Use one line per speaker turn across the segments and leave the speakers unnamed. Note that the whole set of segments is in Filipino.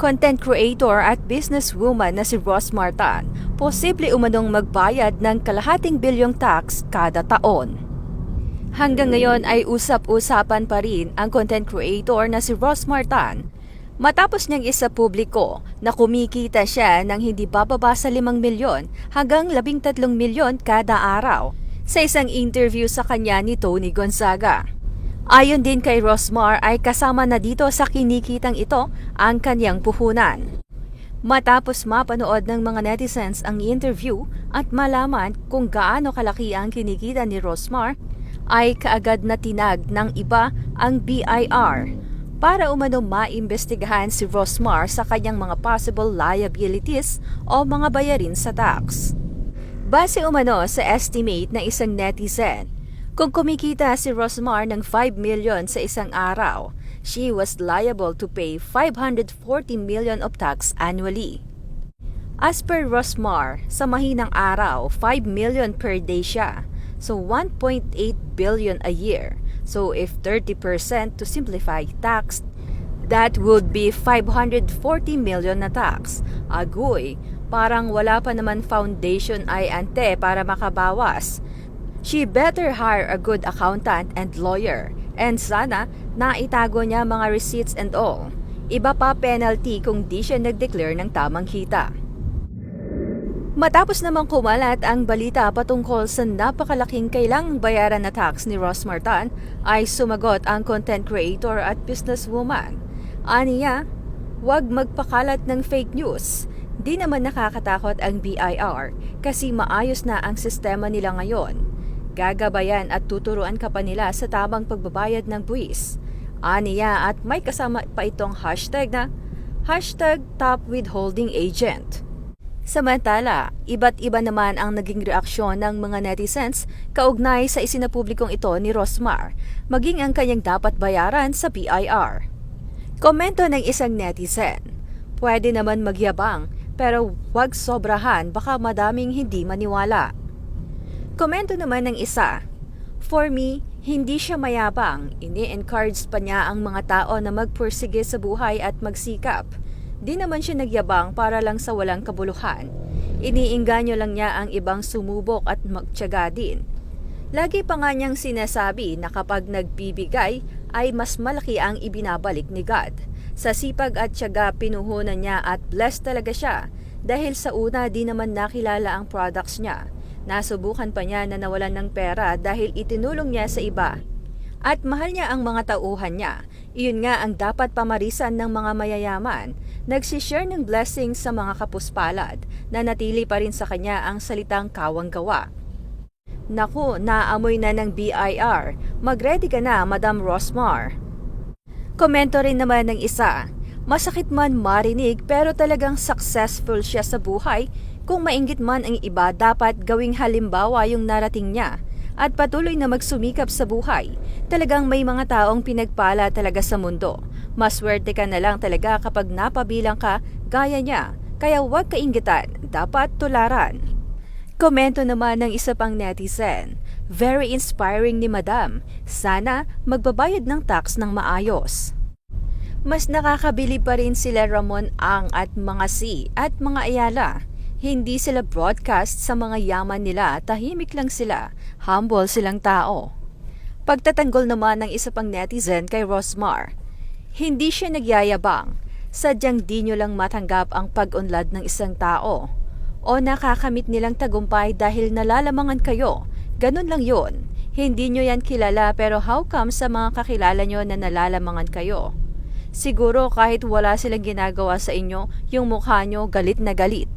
Content creator at businesswoman na si Rosmar Tan, posible umanong magbayad ng kalahating bilyong tax kada taon. Hanggang ngayon ay usap-usapan pa rin ang content creator na si Rosmar Tan matapos niyang isa publiko na kumikita siya ng hindi bababa sa 5 milyon hanggang 13 milyon kada araw sa isang interview sa kanya ni Tony Gonzaga. Ayon din kay Rosmar ay kasama na dito sa kinikitang ito ang kanyang puhunan. Matapos mapanood ng mga netizens ang interview at malaman kung gaano kalaki ang kinikita ni Rosmar, ay kaagad na tinag ng iba ang BIR para umano maimbestigahan si Rosmar sa kanyang mga possible liabilities o mga bayarin sa tax. Base umano sa estimate na isang netizen, kung kumikita si Rosmar ng 5 million sa isang araw, she was liable to pay 540 million of tax annually. As per Rosmar, sa mahinang araw, 5 million per day siya, so 1.8 billion a year. So if 30% to simplify tax, that would be 540 million na tax. Agoy, parang wala pa naman foundation ay ante para makabawas. She better hire a good accountant and lawyer, and sana naitago niya mga receipts and all. Iba pa penalty kung di siya nag-declare ng tamang kita. Matapos namang kumalat ang balita patungkol sa napakalaking kailangang bayaran na tax ni Rosmar Tan, ay sumagot ang content creator at businesswoman. Aniya, huwag magpakalat ng fake news. Di naman nakakatakot ang BIR kasi maayos na ang sistema nila ngayon. Gagabayan at tuturuan ka pa nila sa tamang pagbabayad ng buwis. Aniya at may kasama pa itong hashtag na #TopWithholdingAgent. Samantala, iba't iba naman ang naging reaksyon ng mga netizens kaugnay sa isinapublikong ito ni Rosmar, maging ang kanyang dapat bayaran sa BIR. Komento ng isang netizen, pwede naman magyabang pero wag sobrahan baka madaming hindi maniwala. Komento naman ng isa, for me, hindi siya mayabang, ini-encourage pa niya ang mga tao na magpursige sa buhay at magsikap. Di naman siya nagyabang para lang sa walang kabuluhan. Iniingganyo lang niya ang ibang sumubok at magtiyaga din. Lagi pa nga niyang sinasabi na kapag nagbibigay ay mas malaki ang ibinabalik ni God. Sa sipag at tiyaga pinuhunan niya at blessed talaga siya dahil sa una di naman nakilala ang products niya. Nasubukan pa niya na nawalan ng pera dahil itinulong niya sa iba. At mahal niya ang mga tauhan niya. Iyon nga ang dapat pamarisan ng mga mayayaman. Nagsishare ng blessings sa mga kapuspalad na natili pa rin sa kanya ang salitang kawang-gawa. Naku, naamoy na ng BIR. Mag-ready ka na, Madam Rosmar. Komento rin naman ng isa, masakit man marinig pero talagang successful siya sa buhay. Kung mainggit man ang iba, dapat gawing halimbawa yung narating niya at patuloy na magsumikap sa buhay. Talagang may mga taong pinagpala talaga sa mundo. Maswerte ka na lang talaga kapag napabilang ka gaya niya. Kaya huwag kainggitan, dapat tularan. Komento naman ng isa pang netizen, very inspiring ni Madam. Sana magbabayad ng tax ng maayos. Mas nakakabili pa rin sila Ramon Ang at mga C at mga Ayala. Hindi sila broadcast sa mga yaman nila, tahimik lang sila, humble silang tao. Pagtatanggol naman ng isa pang netizen kay Rosmar, hindi siya nagyayabang, sadyang di nyo lang matanggap ang pag-unlad ng isang tao. O nakakamit nilang tagumpay dahil nalalamangan kayo, ganun lang yun. Hindi nyo yan kilala pero how come sa mga kakilala nyo na nalalamangan kayo? Siguro kahit wala silang ginagawa sa inyo, yung mukha nyo galit na galit.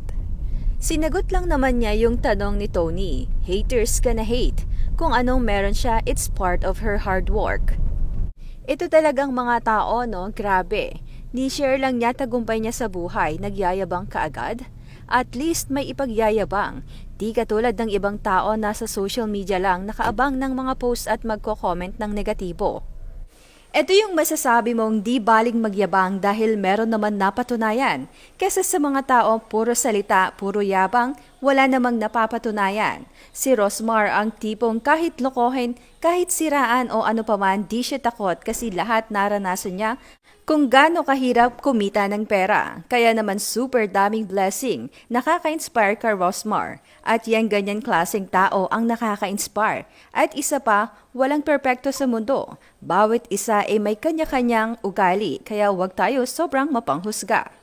Sinagot lang naman niya yung tanong ni Tony, haters gonna hate. Kung anong meron siya, it's part of her hard work. Ito talagang mga tao, no? Grabe. Ni-share lang niya tagumpay niya sa buhay, nagyayabang kaagad. At least may ipagyayabang. Di katulad ng ibang tao na sa social media lang nakaabang ng mga post at magko-comment ng negatibo. Ito yung masasabi mong di baling magyabang dahil meron naman napatunayan. Kesa sa mga tao puro salita, puro yabang, wala namang napapatunayan. Si Rosmar ang tipong kahit lokohin, kahit siraan o ano paman, di siya takot kasi lahat naranasan niya kung gaano kahirap kumita ng pera. Kaya naman super daming blessing, nakaka-inspire ka Rosmar. At yan ganyan klaseng tao ang nakaka-inspire. At isa pa, walang perpekto sa mundo. Bawat isa ay may kanya-kanyang ugali, kaya huwag tayo sobrang mapanghusga.